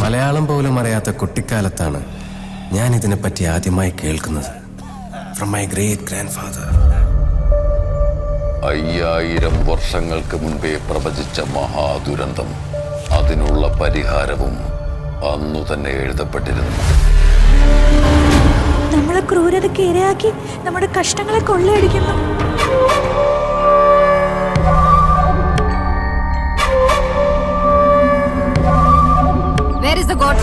മലയാളം പോലും അറിയാത്ത കുട്ടിക്കാലത്താണ് ഞാൻ ഇതിനെപ്പറ്റി ആദ്യമായി കേൾക്കുന്നത്. From my great grand father. 5000 വർഷങ്ങൾക്ക് മുൻപേ പ്രവചിച്ച മഹാദുരന്തം, അതിനുള്ള പരിഹാരവും അന്നു തന്നെ എഴുതപ്പെട്ടിരുന്നു. നമ്മളെ ക്രൂരതയ്ക്ക് ഇരയാക്കി നമ്മുടെ കഷ്ടങ്ങളെ കൊള്ളയടിക്കുന്നു. Where is the god?